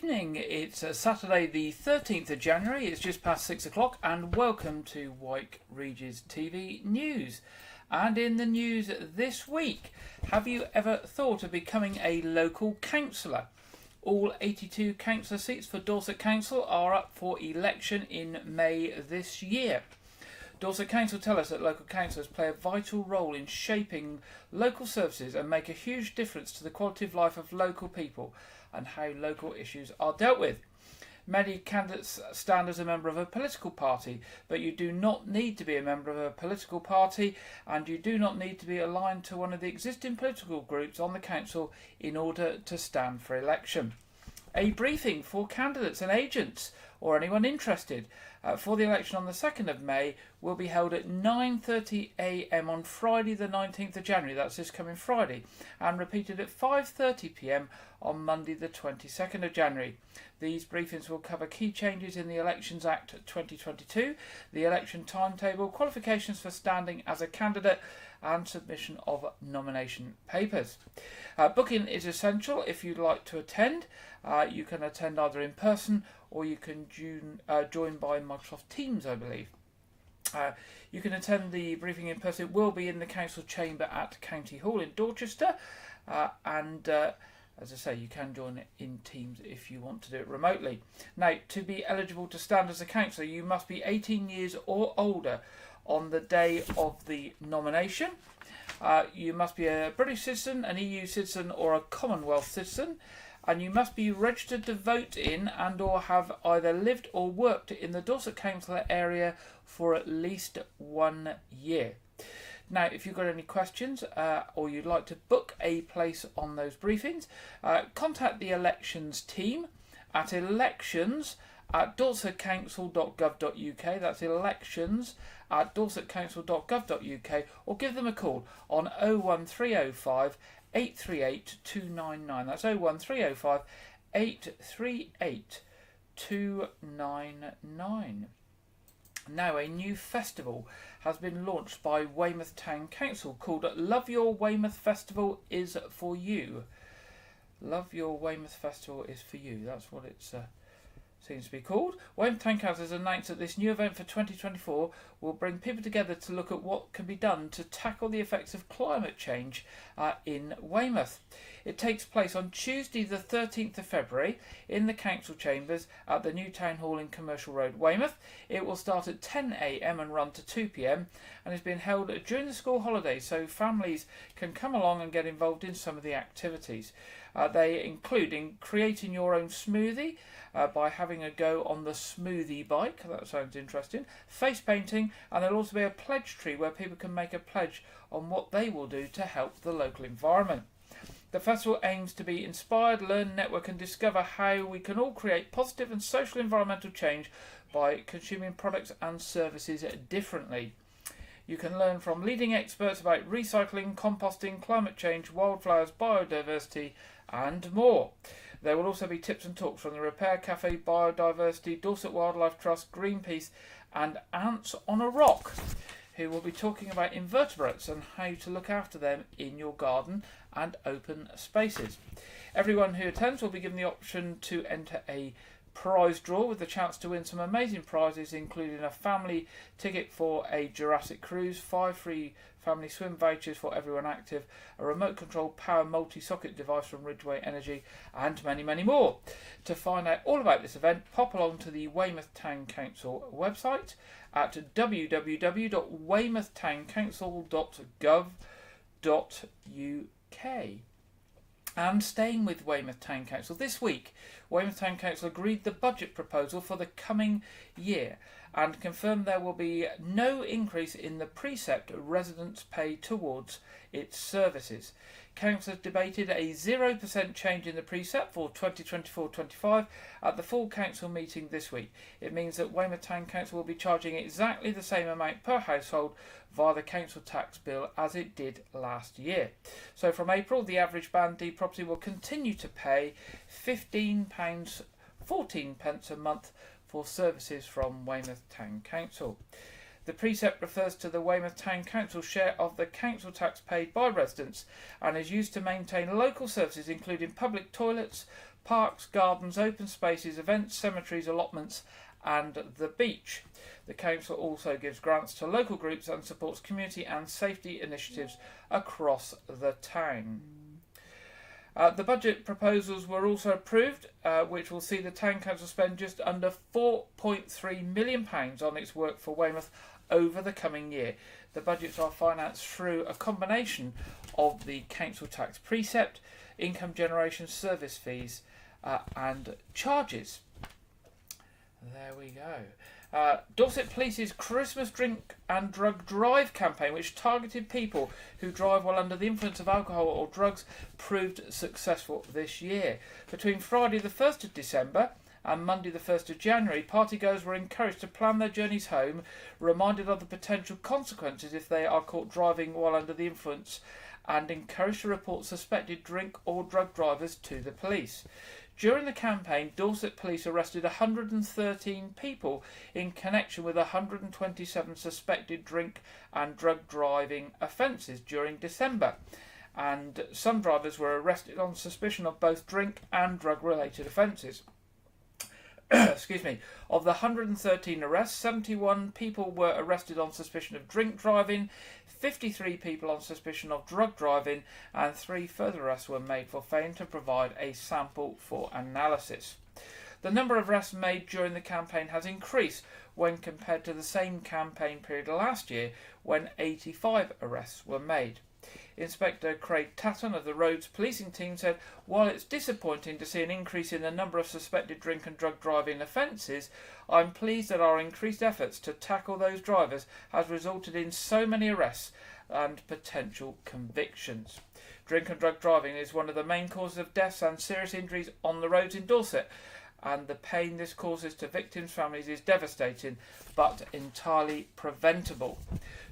evening. It's Saturday the 13th of January. It's just past 6 o'clock and welcome to Wyke Regis TV News. And in the news this week, have you ever thought of becoming a local councillor? All 82 councillor seats for Dorset Council are up for election in May this year. Dorset Council tell us that local councillors play a vital role in shaping local services and make a huge difference to the quality of life of local people and how local issues are dealt with. Many candidates stand as a member of a political party, but you do not need to be a member of a political party, and you do not need to be aligned to one of the existing political groups on the council in order to stand for election. A briefing for candidates and agents or anyone interested for the election on the 2nd of May will be held at 9:30 a.m. on Friday the 19th of January, that's this coming Friday, and repeated at 5:30 p.m. on Monday the 22nd of January. These briefings will cover key changes in the Elections Act 2022, the election timetable, qualifications for standing as a candidate and submission of nomination papers. Booking is essential if you'd like to attend. You can attend either in person or you can join by Microsoft Teams, I believe. You can attend the briefing in person. It will be in the council chamber at County Hall in Dorchester, and as I say, you can join it in Teams if you want to do it remotely. Now, to be eligible to stand as a councillor, you must be 18 years or older on the day of the nomination. You must be a British citizen, an EU citizen or a Commonwealth citizen, and you must be registered to vote in and or have either lived or worked in the Dorset Council area for at least 1 year. Now, if you've got any questions or you'd like to book a place on those briefings, contact the elections team at elections@dorsetcouncil.gov.uk. That's elections@dorsetcouncil.gov.uk, or give them a call on 01305 838 299. That's 01305 838 299. Now, a new festival has been launched by Weymouth Town Council called Love Your Weymouth Festival is for You. Love Your Weymouth Festival is for you. That's what it seems to be called. Weymouth Town Council has announced that this new event for 2024 will bring people together to look at what can be done to tackle the effects of climate change in Weymouth. It takes place on Tuesday the 13th of February in the council chambers at the new town hall in Commercial Road, Weymouth. It will start at 10 a.m. and run to 2 p.m. and is being held during the school holidays, so families can come along and get involved in some of the activities. They include creating your own smoothie by having a go on the smoothie bike. That sounds interesting. Face painting, and there'll also be a pledge tree where people can make a pledge on what they will do to help the local environment. The festival aims to be inspired, learn, network and discover how we can all create positive and social environmental change by consuming products and services differently. You can learn from leading experts about recycling, composting, climate change, wildflowers, biodiversity and more. There will also be tips and talks from the Repair Cafe, Biodiversity, Dorset Wildlife Trust, Greenpeace and Ants on a Rock, who will be talking about invertebrates and how to look after them in your garden and open spaces. Everyone who attends will be given the option to enter a prize draw with the chance to win some amazing prizes, including a family ticket for a Jurassic cruise, 5 free family swim vouchers for everyone active, a remote control power multi-socket device from Ridgeway Energy and many, many more. To find out all about this event, pop along to the Weymouth Town Council website at www.weymouthtown.council.gov.uk. And staying with Weymouth Town Council, this week Weymouth Town Council agreed the budget proposal for the coming year and confirmed there will be no increase in the precept residents pay towards its services. Councillors debated a 0% change in the precept for 2024-25 at the full council meeting this week. It means that Weymouth Town Council will be charging exactly the same amount per household via the council tax bill as it did last year. So from April, the average Band D property will continue to pay £15.14 a month for services from Weymouth Town Council. The precept refers to the Weymouth Town Council share of the council tax paid by residents and is used to maintain local services including public toilets, parks, gardens, open spaces, events, cemeteries, allotments and the beach. The council also gives grants to local groups and supports community and safety initiatives across the town. The budget proposals were also approved, which will see the Town Council spend just under £4.3 million on its work for Weymouth over the coming year. The budgets are financed through a combination of the council tax precept, income generation, service fees and charges. There we go. Dorset Police's Christmas Drink and Drug Drive campaign, which targeted people who drive while under the influence of alcohol or drugs, proved successful this year. Between Friday the 1st of December and Monday the 1st of January, partygoers were encouraged to plan their journeys home, reminded of the potential consequences if they are caught driving while under the influence, and encouraged to report suspected drink or drug drivers to the police. During the campaign, Dorset Police arrested 113 people in connection with 127 suspected drink and drug driving offences during December, and some drivers were arrested on suspicion of both drink and drug related offences. Excuse me. Of the 113 arrests, 71 people were arrested on suspicion of drink driving, 53 people on suspicion of drug driving, and 3 further arrests were made for failing to provide a sample for analysis. The number of arrests made during the campaign has increased when compared to the same campaign period last year, when 85 arrests were made. Inspector Craig Tatton of the Roads Policing Team said, "While it's disappointing to see an increase in the number of suspected drink and drug driving offences, I'm pleased that our increased efforts to tackle those drivers has resulted in so many arrests and potential convictions." Drink and drug driving is one of the main causes of deaths and serious injuries on the roads in Dorset, and the pain this causes to victims' families is devastating but entirely preventable.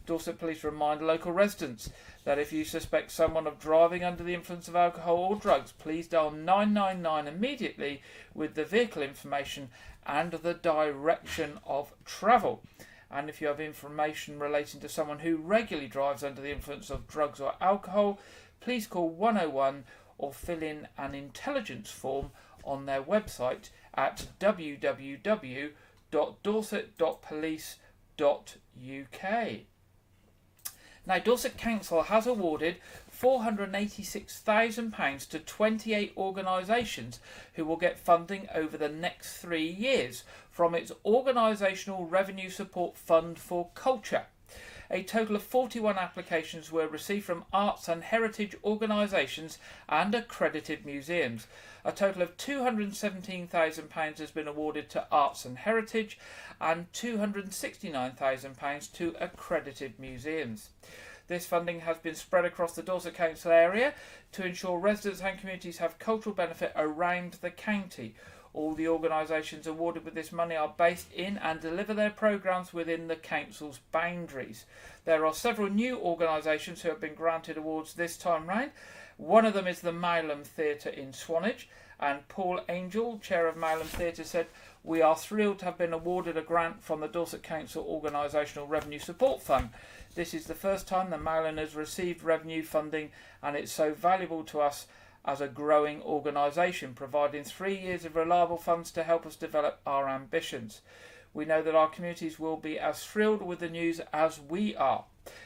Dorset Police remind local residents that if you suspect someone of driving under the influence of alcohol or drugs, please dial 999 immediately with the vehicle information and the direction of travel. And if you have information relating to someone who regularly drives under the influence of drugs or alcohol, please call 101 or fill in an intelligence form on their website at www.dorset.police.uk. Now, Dorset Council has awarded £486,000 to 28 organisations who will get funding over the next 3 years from its Organisational Revenue Support Fund for Culture. A total of 41 applications were received from arts and heritage organisations and accredited museums. A total of £217,000 has been awarded to arts and heritage and £269,000 to accredited museums. This funding has been spread across the Dorset Council area to ensure residents and communities have cultural benefit around the county. All the organisations awarded with this money are based in and deliver their programmes within the council's boundaries. There are several new organisations who have been granted awards this time round. One of them is the Mowlam Theatre in Swanage, and Paul Angel, chair of Mowlam Theatre, said, "We are thrilled to have been awarded a grant from the Dorset Council Organisational Revenue Support Fund. This is the first time the Mowlam has received revenue funding, and it's so valuable to us as a growing organisation, providing 3 years of reliable funds to help us develop our ambitions. We know that our communities will be as thrilled with the news as we are."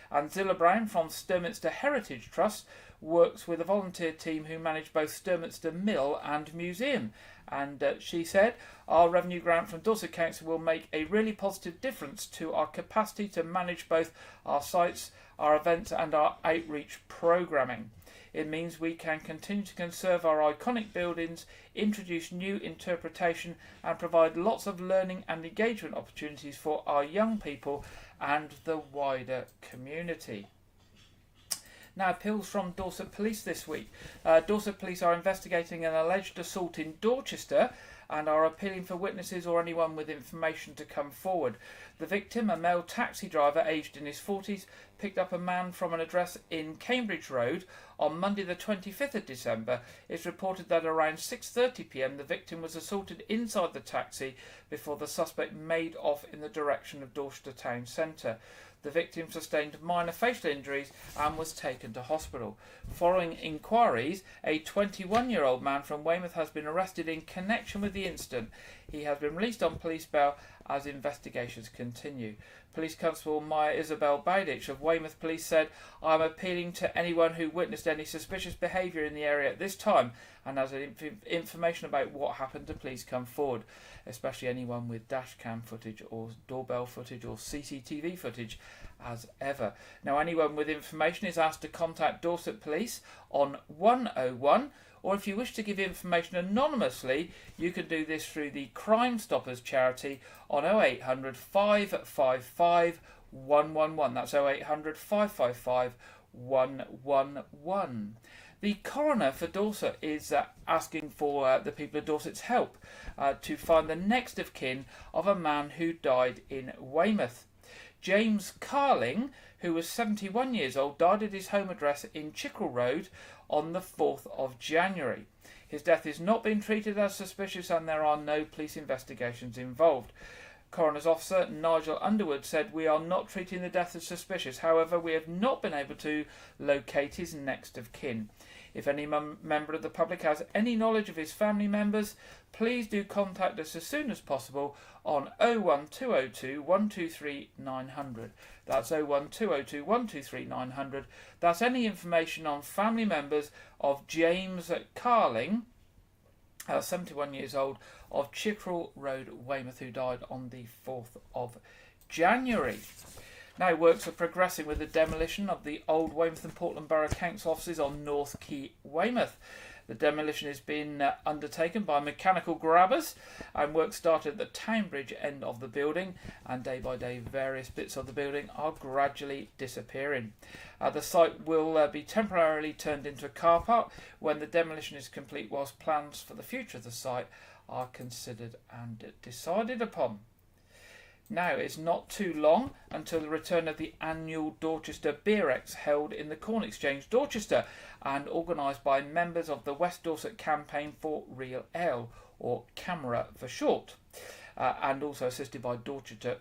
And Zilla Brown from Sturminster Heritage Trust works with a volunteer team who manage both Sturminster Mill and Museum. And she said, "Our revenue grant from Dorset Council will make a really positive difference to our capacity to manage both our sites, our events and our outreach programming. It means we can continue to conserve our iconic buildings, introduce new interpretation and provide lots of learning and engagement opportunities for our young people and the wider community." Now, appeals from Dorset Police this week. Dorset Police are investigating an alleged assault in Dorchester and are appealing for witnesses or anyone with information to come forward. The victim, a male taxi driver aged in his 40s, picked up a man from an address in Cambridge Road on Monday the 25th of December. It's reported that around 6:30 p.m. the victim was assaulted inside the taxi before the suspect made off in the direction of Dorchester Town Centre. The victim sustained minor facial injuries and was taken to hospital. Following inquiries, a 21-year-old man from Weymouth has been arrested in connection with the incident. He has been released on police bail as investigations continue. Police Constable Maya Isabel Bowditch of Weymouth Police said, "I am appealing to anyone who witnessed any suspicious behaviour in the area at this time and has information about what happened to please come forward, especially anyone with dashcam footage or doorbell footage or CCTV footage as ever." Now, anyone with information is asked to contact Dorset Police on 101, or if you wish to give information anonymously, you can do this through the Crime Stoppers charity on 0800 555 111. That's 0800 555 111. The coroner for Dorset is asking for the people of Dorset's help to find the next of kin of a man who died in Weymouth. James Carling, who was 71 years old, died at his home address in Chickerell Road on the 4th of January. His death is not being treated as suspicious and there are no police investigations involved. Coroner's Officer Nigel Underwood said, "We are not treating the death as suspicious. However, we have not been able to locate his next of kin. If any member of the public has any knowledge of his family members, please do contact us as soon as possible on 01202 123 900. That's 01202 123 900. That's any information on family members of James Carling, 71 years old, of Chickerell Road, Weymouth, who died on the 4th of January. Now, works are progressing with the demolition of the old Weymouth and Portland Borough Council offices on North Quay, Weymouth. The demolition has been undertaken by mechanical grabbers, and work started at the Townbridge end of the building, and day by day various bits of the building are gradually disappearing. The site will be temporarily turned into a car park when the demolition is complete, whilst plans for the future of the site are considered and decided upon. Now, it's not too long until the return of the annual Dorchester Beerex held in the Corn Exchange, Dorchester, and organised by members of the West Dorset Campaign for Real Ale, or CAMRA for short, and also assisted by Dorchester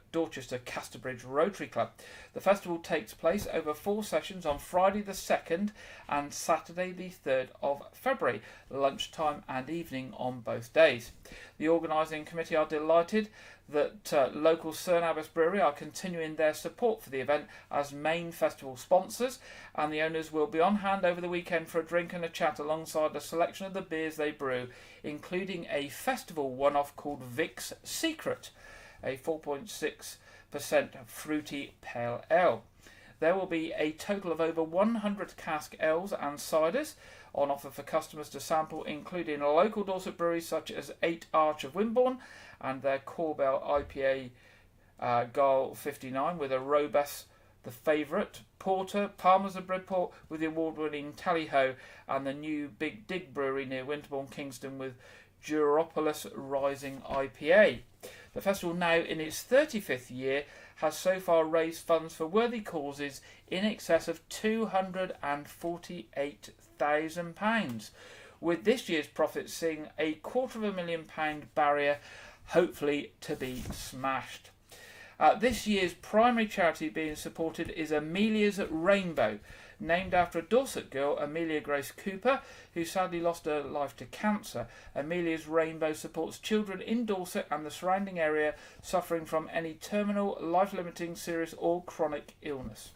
Casterbridge Rotary Club. The festival takes place over 4 sessions on Friday the 2nd and Saturday the 3rd of February, lunchtime and evening on both days. The organising committee are delighted that local Cernabas Brewery are continuing their support for the event as main festival sponsors, and the owners will be on hand over the weekend for a drink and a chat alongside a selection of the beers they brew, including a festival one-off called Vic's Secret, a 4.6% fruity pale ale. There will be a total of over 100 cask ales and ciders on offer for customers to sample, including local Dorset breweries such as 8 Arch of Wimborne and their Corbell IPA Gull 59 with a robust, the favourite, porter, Palmer's of Bridport with the award-winning Tally-Ho, and the new Big Dig Brewery near Winterbourne, Kingston with Duropolis Rising IPA. The festival, now in its 35th year, has so far raised funds for worthy causes in excess of £248,000, with this year's profits seeing a £250,000 barrier hopefully to be smashed. This year's primary charity being supported is Amelia's Rainbow, named after a Dorset girl, Amelia Grace Cooper, who sadly lost her life to cancer. Amelia's Rainbow supports children in Dorset and the surrounding area suffering from any terminal, life-limiting, serious or chronic illness.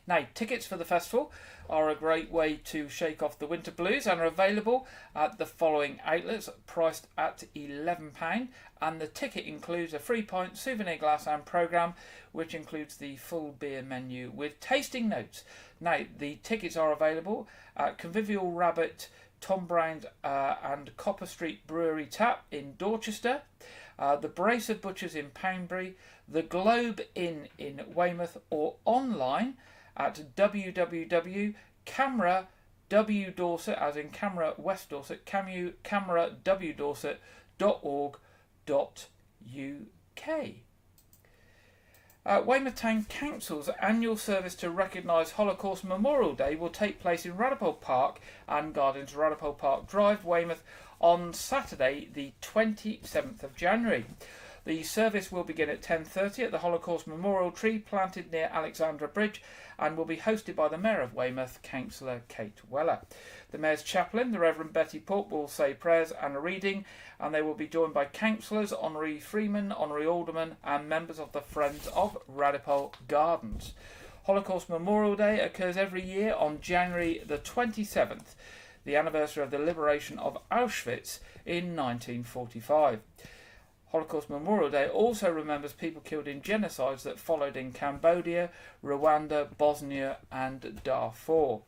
Now, tickets for the festival are a great way to shake off the winter blues and are available at the following outlets, priced at £11, and the ticket includes a free pint, souvenir glass and programme, which includes the full beer menu with tasting notes. Now, the tickets are available at Convivial Rabbit, Tom Brown's and Copper Street Brewery Tap in Dorchester, the Brace of Butchers in Poundbury, the Globe Inn in Weymouth, or online at www.camrawdorset, as in Camera West Dorset, camrawdorset.org.uk. Weymouth Town Council's annual service to recognise Holocaust Memorial Day will take place in Radipole Park and Gardens, Radipole Park Drive, Weymouth, on Saturday the 27th of January. The service will begin at 10:30 at the Holocaust Memorial Tree planted near Alexandra Bridge and will be hosted by the Mayor of Weymouth, Councillor Kate Weller. The Mayor's chaplain, the Reverend Betty Pope, will say prayers and a reading, and they will be joined by councillors, honorary freemen, honorary aldermen and members of the Friends of Radipole Gardens. Holocaust Memorial Day occurs every year on January the 27th, the anniversary of the liberation of Auschwitz in 1945. Holocaust Memorial Day also remembers people killed in genocides that followed in Cambodia, Rwanda, Bosnia and Darfur.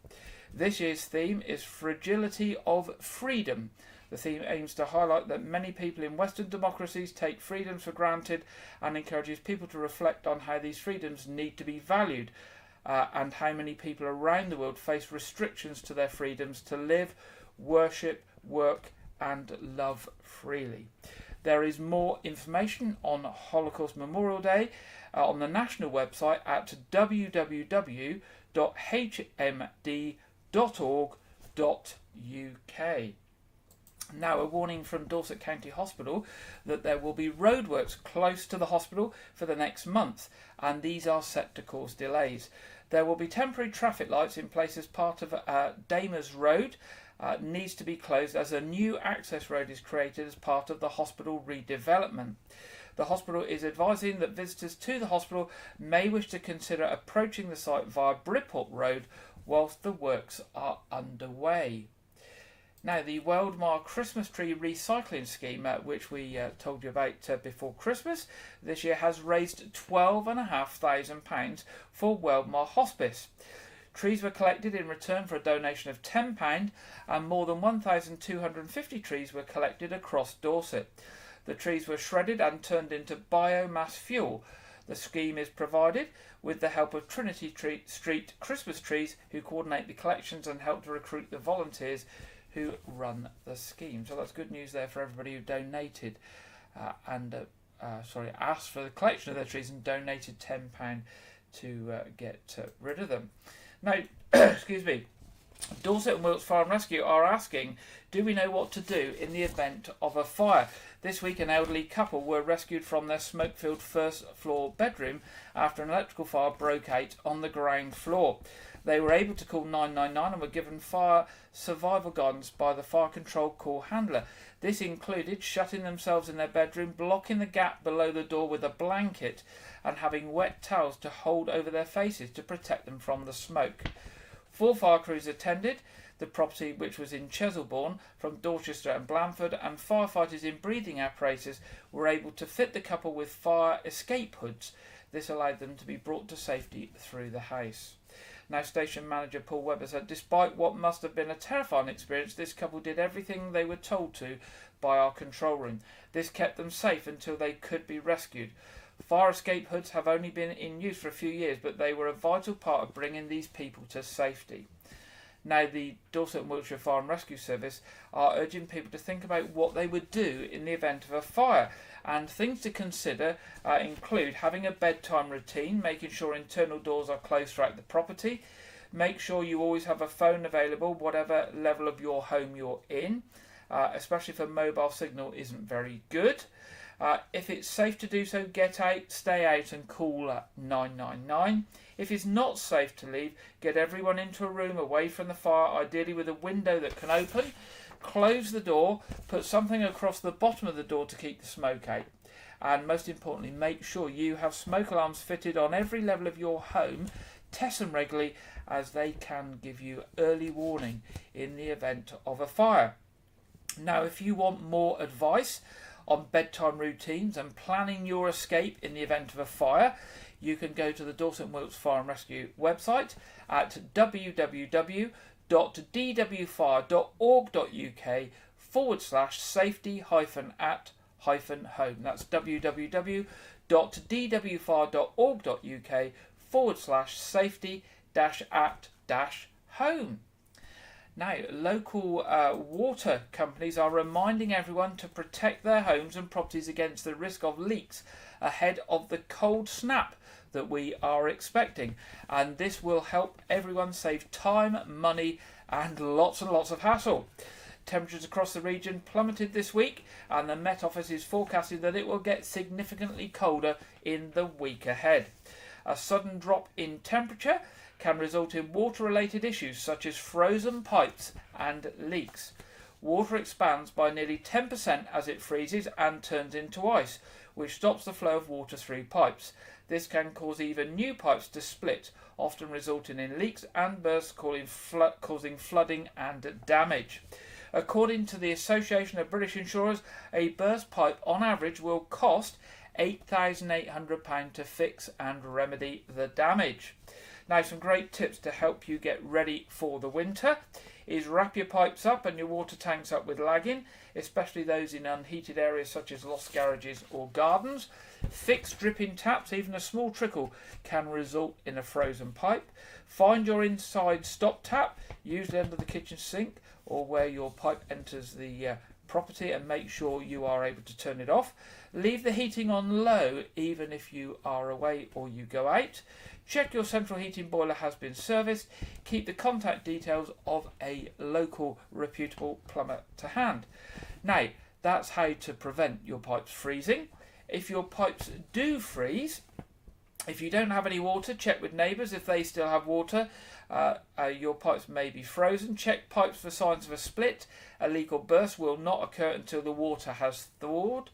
This year's theme is Fragility of Freedom. The theme aims to highlight that many people in Western democracies take freedoms for granted and encourages people to reflect on how these freedoms need to be valued and how many people around the world face restrictions to their freedoms to live, worship, work and love freely. There is more information on Holocaust Memorial Day on the national website at www.hmd.org.uk. Now, a warning from Dorset County Hospital that there will be roadworks close to the hospital for the next month, and these are set to cause delays. There will be temporary traffic lights in place as part of Damers Road. Needs to be closed as a new access road is created as part of the hospital redevelopment. The hospital is advising that visitors to the hospital may wish to consider approaching the site via Bridport Road whilst the works are underway. Now, the Weldmar Christmas Tree Recycling Scheme, which we told you about before Christmas, this year has raised £12,500 for Weldmar Hospice. Trees were collected in return for a donation of £10 and more than 1,250 trees were collected across Dorset. The trees were shredded and turned into biomass fuel. The scheme is provided with the help of Trinity Street Christmas Trees, who coordinate the collections and help to recruit the volunteers who run the scheme. So that's good news there for everybody who donated asked for the collection of their trees and donated £10 to get rid of them. Now, excuse me, Dorset and Wilts Fire and Rescue are asking, do we know what to do in the event of a fire? This week an elderly couple were rescued from their smoke-filled first floor bedroom after an electrical fire broke out on the ground floor. They were able to call 999 and were given fire survival guidance by the fire control call handler. This included shutting themselves in their bedroom, blocking the gap below the door with a blanket and having wet towels to hold over their faces to protect them from the smoke. 4 fire crews attended the property, which was in Chesilbourne, from Dorchester and Blandford, and firefighters in breathing apparatus were able to fit the couple with fire escape hoods. This allowed them to be brought to safety through the house. Now, station manager Paul Webber said, despite what must have been a terrifying experience, this couple did everything they were told to by our control room. This kept them safe until they could be rescued. Fire escape hoods have only been in use for a few years, but they were a vital part of bringing these people to safety. Now, the Dorset and Wiltshire Fire and Rescue Service are urging people to think about what they would do in the event of a fire. And things to consider include having a bedtime routine, making sure internal doors are closed throughout the property. Make sure you always have a phone available, whatever level of your home you're in, especially if a mobile signal isn't very good. If it's safe to do so, get out, stay out and call 999. If it's not safe to leave, get everyone into a room away from the fire, ideally with a window that can open. Close the door, put something across the bottom of the door to keep the smoke out. And most importantly, make sure you have smoke alarms fitted on every level of your home. Test them regularly, as they can give you early warning in the event of a fire. Now, if you want more advice on bedtime routines and planning your escape in the event of a fire, you can go to the Dorset and Wilts Fire and Rescue website at www.dwfire.org.uk/safety-at-home. That's www.dwfire.org.uk/safety-at-home. Now, local water companies are reminding everyone to protect their homes and properties against the risk of leaks ahead of the cold snap that we are expecting. And this will help everyone save time, money, and lots of hassle. Temperatures across the region plummeted this week, and the Met Office is forecasting that it will get significantly colder in the week ahead. A sudden drop in temperature can result in water-related issues such as frozen pipes and leaks. Water expands by nearly 10% as it freezes and turns into ice, which stops the flow of water through pipes. This can cause even new pipes to split, often resulting in leaks and bursts causing flooding and damage. According to the Association of British Insurers, a burst pipe on average will cost £8,800 to fix and remedy the damage. Now, some great tips to help you get ready for the winter is wrap your pipes up and your water tanks up with lagging, especially those in unheated areas such as loft garages or gardens. Fix dripping taps. Even a small trickle can result in a frozen pipe. Find your inside stop tap, usually under the kitchen sink or where your pipe enters the property, and make sure you are able to turn it off. Leave the heating on low even if you are away or you go out. Check your central heating boiler has been serviced. Keep the contact details of a local reputable plumber to hand. Now, that's how to prevent your pipes freezing. If your pipes do freeze, if you don't have any water, check with neighbours if they still have water. Your pipes may be frozen. Check pipes for signs of a split. A leak or burst will not occur until the water has thawed.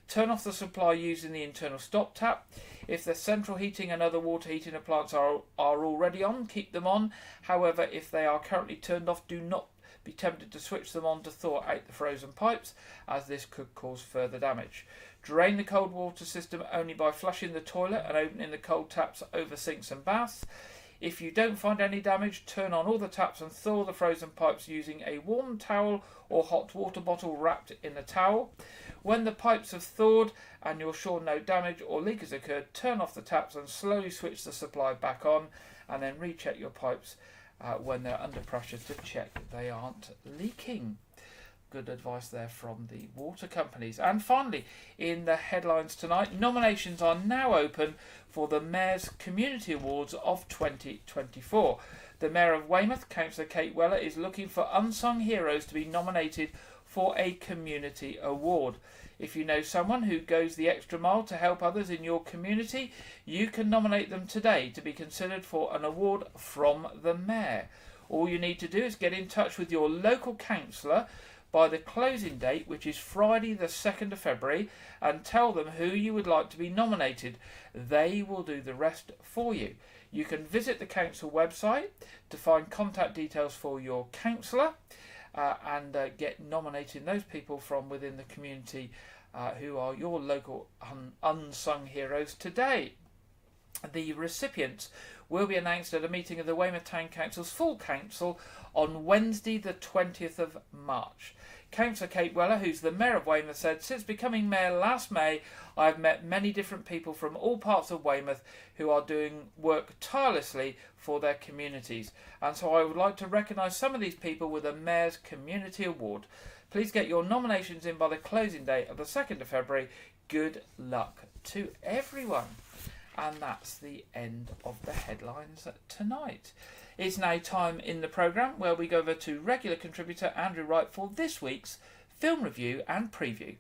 Turn off the supply using the internal stop tap. If the central heating and other water heating appliances are already on, keep them on. However, if they are currently turned off, do not be tempted to switch them on to thaw out the frozen pipes, as this could cause further damage. Drain the cold water system only by flushing the toilet and opening the cold taps over sinks and baths. If you don't find any damage, turn on all the taps and thaw the frozen pipes using a warm towel or hot water bottle wrapped in a towel. When the pipes have thawed and you're sure no damage or leak has occurred, turn off the taps and slowly switch the supply back on, and then recheck your pipes when they're under pressure to check they aren't leaking. Good advice there from the water companies. And finally, in the headlines tonight, nominations are now open for the Mayor's Community Awards of 2024. The Mayor of Weymouth, Councillor Kate Weller, is looking for unsung heroes to be nominated for a community award. If you know someone who goes the extra mile to help others in your community, you can nominate them today to be considered for an award from the Mayor. All you need to do is get in touch with your local councillor by the closing date, which is Friday the 2nd of February, and tell them who you would like to be nominated. They will do the rest for you. You can visit the council website to find contact details for your councillor and get nominating those people from within the community who are your local unsung heroes today. The recipients will be announced at a meeting of the Weymouth Town Council's full council on Wednesday the 20th of March. Councillor Kate Weller, who's the Mayor of Weymouth, said, "Since becoming Mayor last May, I have met many different people from all parts of Weymouth who are doing work tirelessly for their communities. And so I would like to recognise some of these people with a Mayor's Community Award. Please get your nominations in by the closing date of the 2nd of February. Good luck to everyone." And that's the end of the headlines tonight. It's now time in the programme where we go over to regular contributor Andrew Wright for this week's film review and preview.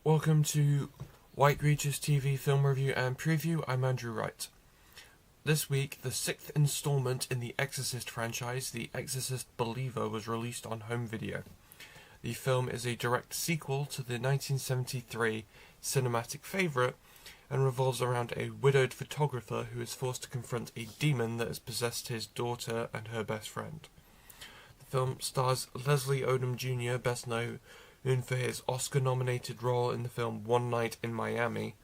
Welcome to White Regis TV film review and preview. I'm Andrew Wright. This week, the 6th instalment in the Exorcist franchise, The Exorcist Believer, was released on home video. The film is a direct sequel to the 1973 cinematic favourite and revolves around a widowed photographer who is forced to confront a demon that has possessed his daughter and her best friend. The film stars Leslie Odom Jr., best known for his Oscar-nominated role in the film One Night in Miami,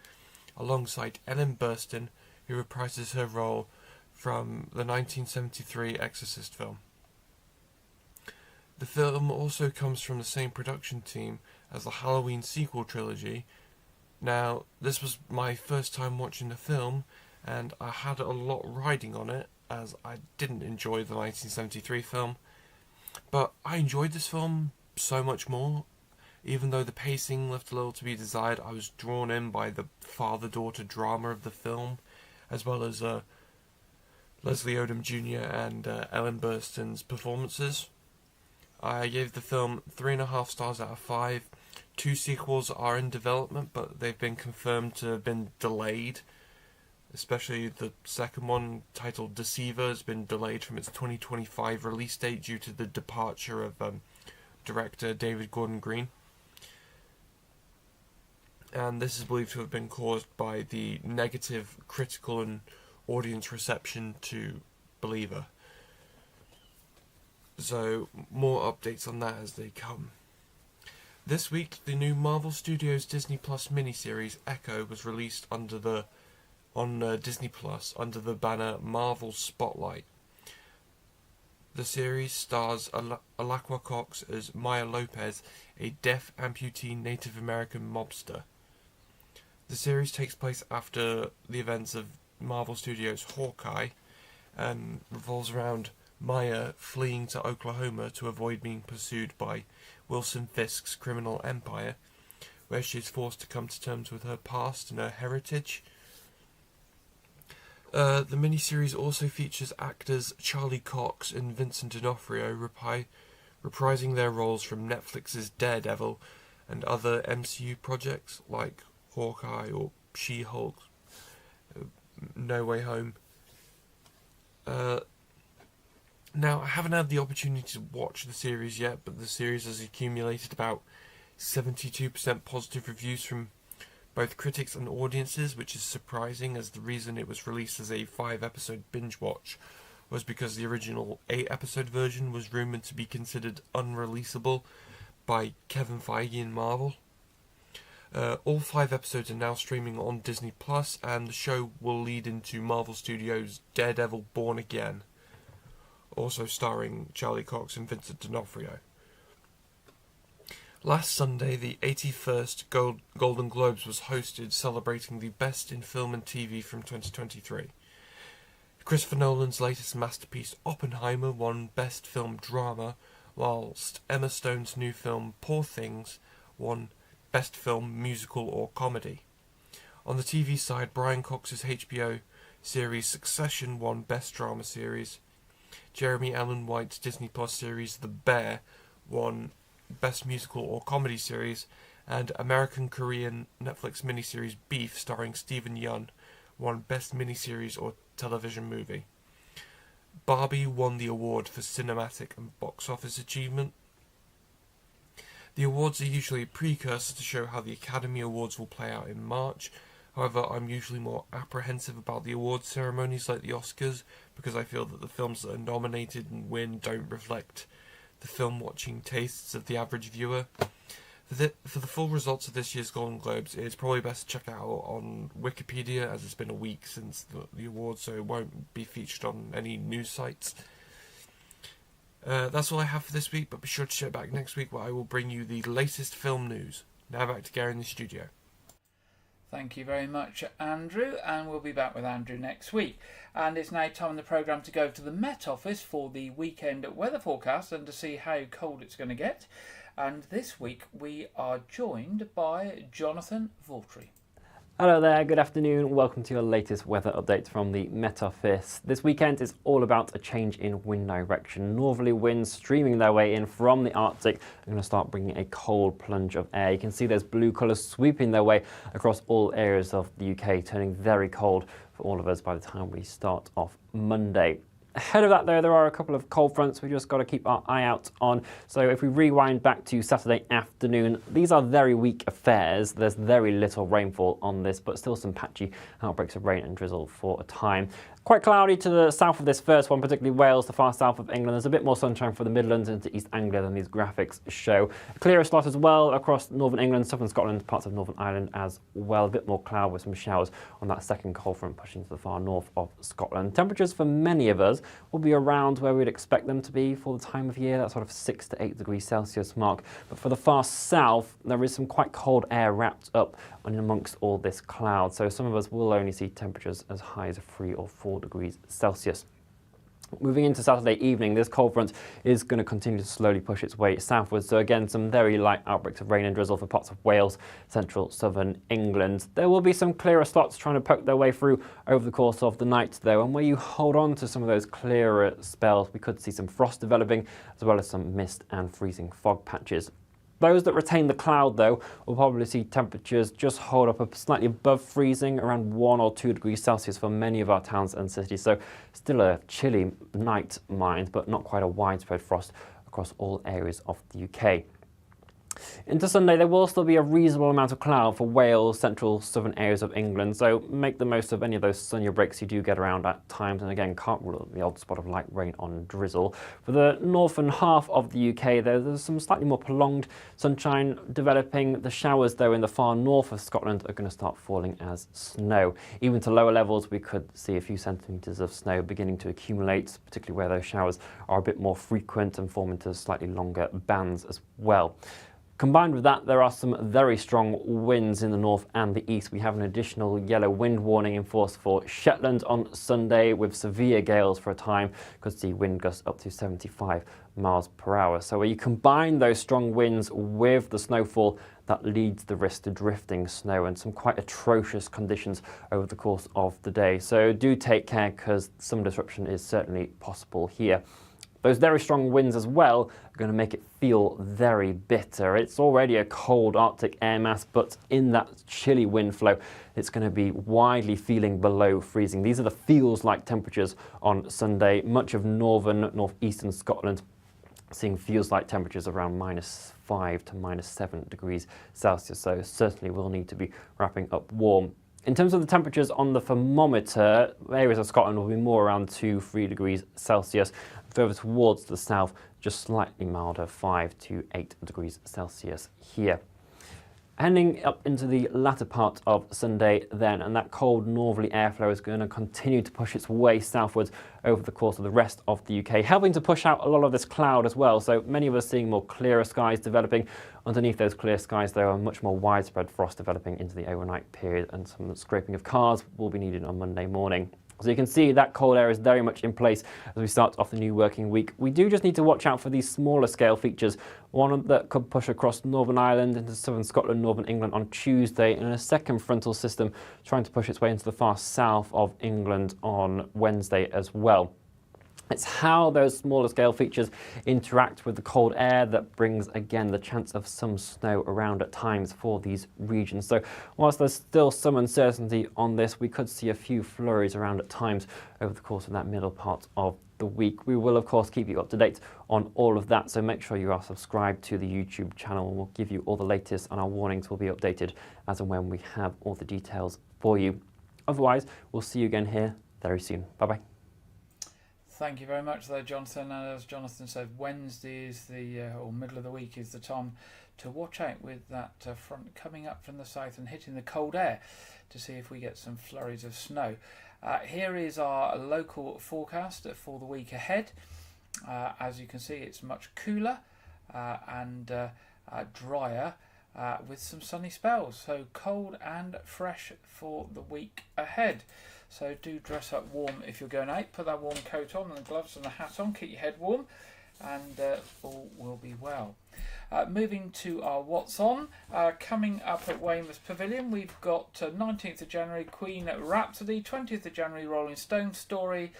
alongside Ellen Burstyn, who reprises her role from the 1973 Exorcist film. The film also comes from the same production team as the Halloween sequel trilogy. Now, this was my first time watching the film, and I had a lot riding on it, as I didn't enjoy the 1973 film. But I enjoyed this film so much more. Even though the pacing left a little to be desired, I was drawn in by the father-daughter drama of the film, as well as Leslie Odom Jr. and Ellen Burstyn's performances. I gave the film 3.5 stars out of 5. 2 sequels are in development, but they've been confirmed to have been delayed. Especially the second one, titled Deceiver, has been delayed from its 2025 release date due to the departure of director David Gordon Green. And this is believed to have been caused by the negative critical and audience reception to Believer. So, more updates on that as they come. This week, the new Marvel Studios Disney Plus miniseries Echo was released on Disney Plus under the banner Marvel Spotlight. The series stars Alaqua Cox as Maya Lopez, a deaf amputee Native American mobster. The series takes place after the events of Marvel Studios' Hawkeye and revolves around Maya fleeing to Oklahoma to avoid being pursued by Wilson Fisk's criminal empire, where she is forced to come to terms with her past and her heritage. The miniseries also features actors Charlie Cox and Vincent D'Onofrio reprising their roles from Netflix's Daredevil and other MCU projects like Hawkeye or She-Hulk, No Way Home. Now, I haven't had the opportunity to watch the series yet, but the series has accumulated about 72% positive reviews from both critics and audiences, which is surprising, as the reason it was released as a 5-episode binge watch was because the original 8-episode version was rumoured to be considered unreleasable by Kevin Feige and Marvel. All 5 episodes are now streaming on Disney Plus, and the show will lead into Marvel Studios' Daredevil Born Again, also starring Charlie Cox and Vincent D'Onofrio. Last Sunday, the 81st Golden Globes was hosted, celebrating the best in film and TV from 2023. Christopher Nolan's latest masterpiece, Oppenheimer, won Best Film Drama, whilst Emma Stone's new film, Poor Things, won Best Film Musical or Comedy. On the TV side, Brian Cox's HBO series Succession won Best Drama Series. Jeremy Allen White's Disney Plus series The Bear won Best Musical or Comedy Series, and American-Korean Netflix miniseries Beef, starring Steven Yeun, won Best Miniseries or Television Movie. Barbie won the award for cinematic and box office achievement. The awards are usually a precursor to show how the Academy Awards will play out in March. However, I'm usually more apprehensive about the awards ceremonies like the Oscars, because I feel that the films that are nominated and win don't reflect the film-watching tastes of the average viewer. For the full results of this year's Golden Globes, it's probably best to check it out on Wikipedia, as it's been a week since the awards, so it won't be featured on any news sites. That's all I have for this week, but be sure to check back next week where I will bring you the latest film news. Now back to Gary in the studio. Thank you very much, Andrew, and we'll be back with Andrew next week. And it's now time in the programme to go to the Met Office for the weekend weather forecast and to see how cold it's going to get. And this week we are joined by Jonathan Vaultry. Hello there, good afternoon. Welcome to your latest weather update from the Met Office. This weekend is all about a change in wind direction. Northerly winds streaming their way in from the Arctic are going to start bringing a cold plunge of air. You can see there's blue colours sweeping their way across all areas of the UK, turning very cold for all of us by the time we start off Monday. Ahead of that, though, there are a couple of cold fronts we just got to keep our eye out on. So if we rewind back to Saturday afternoon, these are very weak affairs. There's very little rainfall on this, but still some patchy outbreaks of rain and drizzle for a time. Quite cloudy to the south of this first one, particularly Wales, the far south of England. There's a bit more sunshine for the Midlands into East Anglia than these graphics show. A clearer slot as well across northern England, southern Scotland, parts of Northern Ireland as well. A bit more cloud with some showers on that second cold front pushing to the far north of Scotland. Temperatures for many of us will be around where we'd expect them to be for the time of year, that sort of 6 to 8 degrees Celsius mark. But for the far south, there is some quite cold air wrapped up in amongst all this cloud. So some of us will only see temperatures as high as 3 or 4 degrees Celsius. Moving into Saturday evening, this cold front is going to continue to slowly push its way southwards. So again, some very light outbreaks of rain and drizzle for parts of Wales, central southern England. There will be some clearer slots trying to poke their way through over the course of the night though. And where you hold on to some of those clearer spells, we could see some frost developing as well as some mist and freezing fog patches. Those that retain the cloud, though, will probably see temperatures just hold up slightly above freezing, around 1 or 2 degrees Celsius for many of our towns and cities. So still a chilly night, mind, but not quite a widespread frost across all areas of the UK. Into Sunday, there will still be a reasonable amount of cloud for Wales, central southern areas of England, so make the most of any of those sunnier breaks you do get around at times, and again, can't rule out the odd spot of light rain on drizzle. For the northern half of the UK, there's some slightly more prolonged sunshine developing. The showers, though, in the far north of Scotland are going to start falling as snow. Even to lower levels, we could see a few centimetres of snow beginning to accumulate, particularly where those showers are a bit more frequent and form into slightly longer bands as well. Combined with that, there are some very strong winds in the north and the east. We have an additional yellow wind warning in force for Shetland on Sunday with severe gales for a time. Could see wind gusts up to 75 miles per hour. So where you combine those strong winds with the snowfall, that leads the risk to drifting snow and some quite atrocious conditions over the course of the day. So do take care because some disruption is certainly possible here. Those very strong winds as well are going to make it feel very bitter. It's already a cold Arctic air mass, but in that chilly wind flow, it's going to be widely feeling below freezing. These are the feels-like temperatures on Sunday. Much of northern, northeastern Scotland seeing feels-like temperatures around -5 to -7 degrees Celsius, so certainly will need to be wrapping up warm. In terms of the temperatures on the thermometer, areas of Scotland will be more around 2-3 degrees Celsius. Further towards the south, just slightly milder, 5 to 8 degrees Celsius here. Heading up into the latter part of Sunday then, and that cold northerly airflow is going to continue to push its way southwards over the course of the rest of the UK, helping to push out a lot of this cloud as well. So many of us seeing more clearer skies developing. Underneath those clear skies, there are much more widespread frost developing into the overnight period, and some scraping of cars will be needed on Monday morning. So you can see that cold air is very much in place as we start off the new working week. We do just need to watch out for these smaller scale features, one that could push across Northern Ireland into southern Scotland, northern England on Tuesday, and a second frontal system trying to push its way into the far south of England on Wednesday as well. It's how those smaller scale features interact with the cold air that brings, again, the chance of some snow around at times for these regions. So whilst there's still some uncertainty on this, we could see a few flurries around at times over the course of that middle part of the week. We will, of course, keep you up to date on all of that, so make sure you are subscribed to the YouTube channel, and we'll give you all the latest, and our warnings will be updated as and when we have all the details for you. Otherwise, we'll see you again here very soon. Bye-bye. Thank you very much there, Jonathan. And as Jonathan said, Wednesday is or middle of the week is the time to watch out with that front coming up from the south and hitting the cold air to see if we get some flurries of snow. Here is our local forecast for the week ahead. As you can see, it's much cooler and drier with some sunny spells. So cold and fresh for the week ahead. So do dress up warm if you're going out. Put that warm coat on and the gloves and the hat on. Keep your head warm and all will be well. Moving to our What's On. Coming up at Weymouth Pavilion, we've got 19th of January Queen Rhapsody, 20th of January Rolling Stone Story,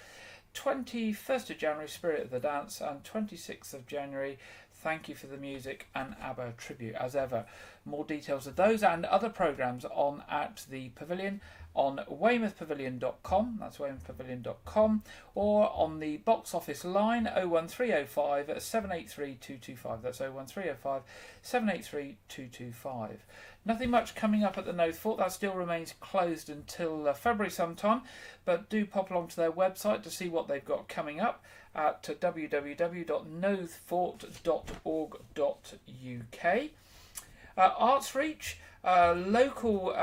21st of January Spirit of the Dance, and 26th of January Thank You for the Music and ABBA Tribute. As ever, more details of those and other programmes on at the Pavilion on weymouthpavilion.com, that's weymouthpavilion.com, or on the box office line 01305 783 225, that's 01305 783 225. Nothing much coming up at the Knowth Fort, that still remains closed until February sometime, but do pop along to their website to see what they've got coming up at www.knowthfort.org.uk. Arts Reach, local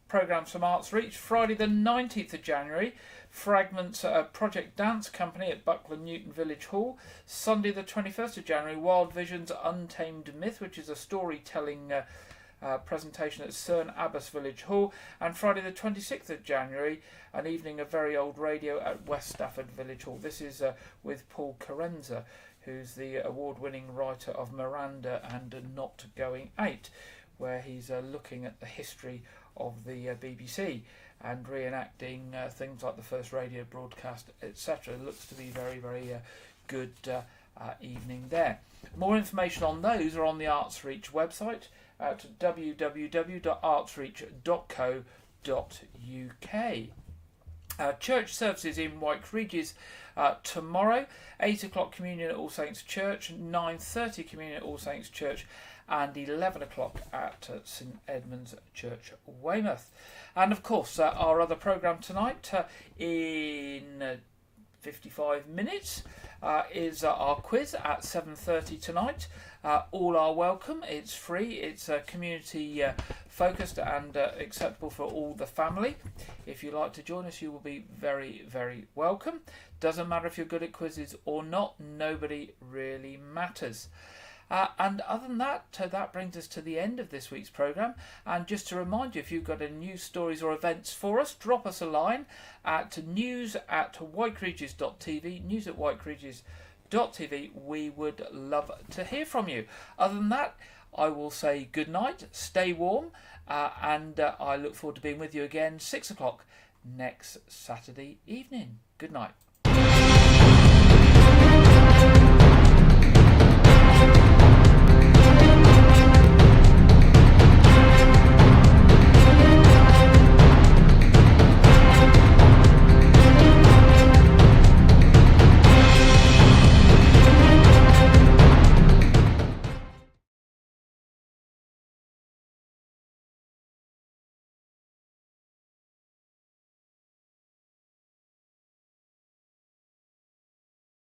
programmes from Arts Reach. Friday the 19th of January, Fragments Project Dance Company at Buckland Newton Village Hall. Sunday the 21st of January, Wild Visions Untamed Myth, which is a storytelling presentation at Cerne Abbas Village Hall, and Friday the 26th of January, an evening of very old radio at West Stafford Village Hall. This is with Paul Carenza, who's the award-winning writer of Miranda and Not Going Out, where he's looking at the history of the BBC and reenacting things like the first radio broadcast, etc. Looks to be very, very good evening there. More information on those are on the Arts Reach website at www.artsreach.co.uk. Church services in White Regis tomorrow, 8 o'clock communion at All Saints Church, 9:30 communion at All Saints Church, and 11 o'clock at St Edmund's Church, Weymouth. And of course, our other programme tonight in 55 minutes is our quiz at 7:30 tonight. All are welcome. It's free. It's community focused and acceptable for all the family. If you like to join us, you will be very, very welcome. Doesn't matter if you're good at quizzes or not. Nobody really matters. And other than that, that brings us to the end of this week's programme. And just to remind you, if you've got any news stories or events for us, drop us a line at news@whiteregis.tv, news@whiteregis.tv. We would love to hear from you. Other than that, I will say good night, stay warm, and I look forward to being with you again 6 o'clock next Saturday evening. Good night.